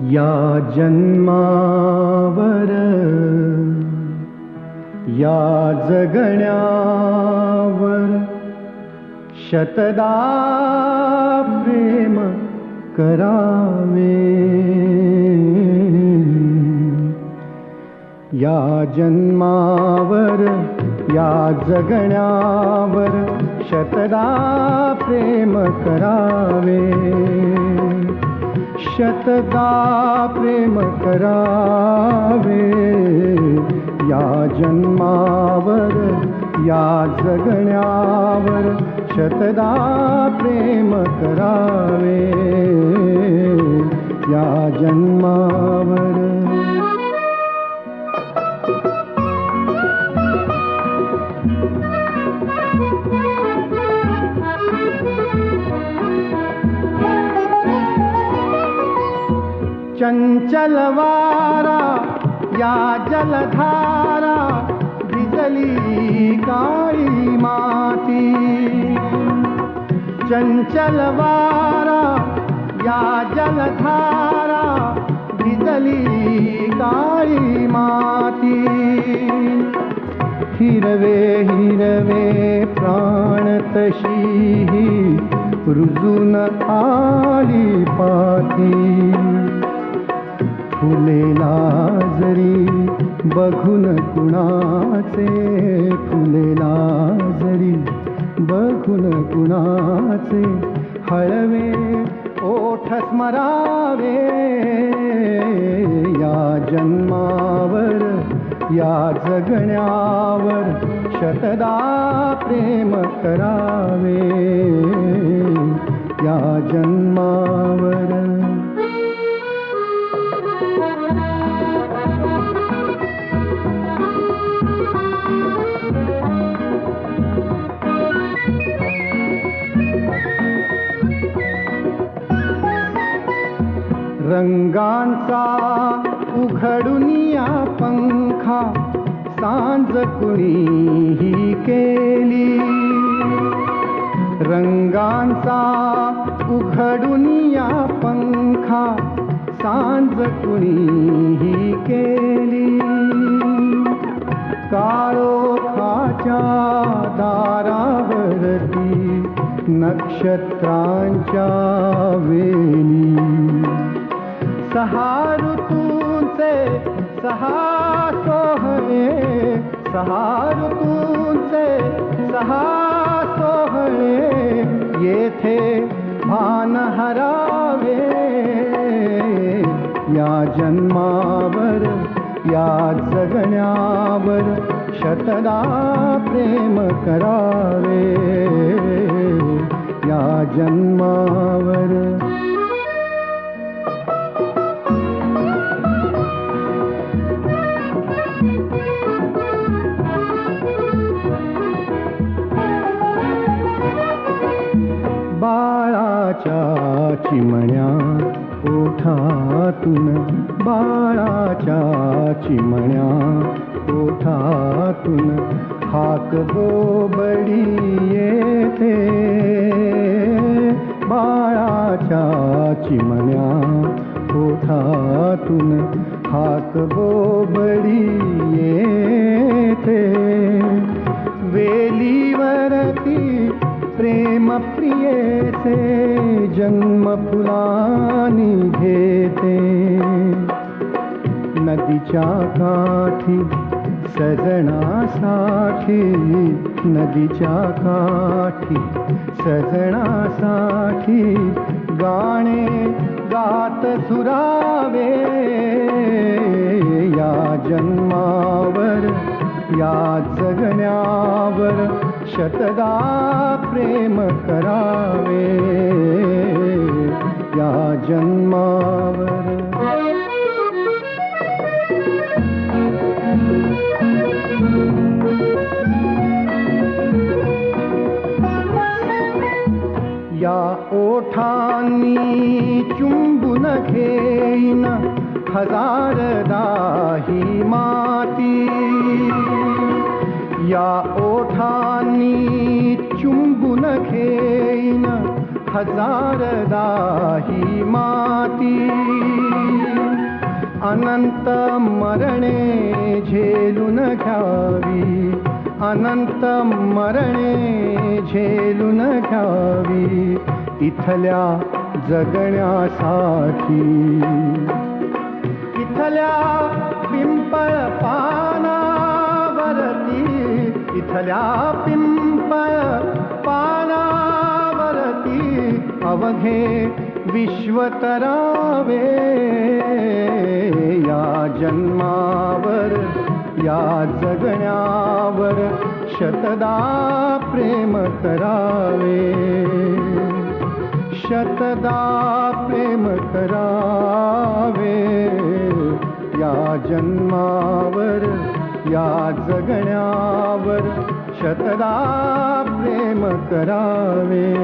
या जन्मावर या जगण्यावर शतदा प्रेम करावे. या जन्मावर या जगण्यावर शतदा प्रेम करावे. शतदा प्रेम करावे. या जन्मावर या जगण्यावर शतदा प्रेम करावे. या जन्मावर चंचल वारा या जलधारा भिजली काळी माती. चंचल वारा या जलधारा भिजली काळी माती. हिरवे हिरवे प्राण तशीही रुजून आली पाती. फुलेला जरी बघून कुणाचे, फुलेला जरी बघून कुणाचे, हळवे ओठ स्मरावे. या जन्मावर या जगण्यावर शतदा प्रेम करावे. या जन्मावर रंगांचा उघडुनिया पंखा सांज कुणीही केली. रंगांचा उघडुनिया पंखा सांज कुणीही केली. काळोखाच्या दारावरती नक्षत्रांच्या वेली. सहा ऋतूंचे सहा सोहळे, सहा ऋतूंचे सहा सोहळे, येथे भान हरावे. या जन्मावर या जगण्यावर शतदा प्रेम करावे. या जन्मावर बाळाच्या चिमण्या ओठातून, बाळाच्या चिमण्या ओठातून हाक बोबडी येते. बाळाच्या चिमण्या ओठातून हाक बोबडी येते. वेलीवरती प्रेम प्रियेचे जन्म फुलानी घेते. नदीच्या काठी सजनासाठी, नदीच्या काठी सजनासाठी गाणे गात सुरावे. या जन्मावर या जगण्यावर शतदा प्रेम करावे. या जन्मावर या ओठांनी चुंबून घेईन हजारदा ही माती. या ओठांनी चुंबून घेईन हजारदा ही माती. अनंत मरणे झेलून घ्यावी, अनंत मरणे झेलून घ्यावी इथल्या जगण्यासाठी. इथल्या पिंपळ पानावरती, इथल्या पिंपळ पानावरती अवघे विश्व तरावे. या जन्मावर या जगण्यावर शतदा प्रेम करावे, शतदा प्रेम करावे. या जन्मावर या जगण्यावर शतदा प्रेम करावे.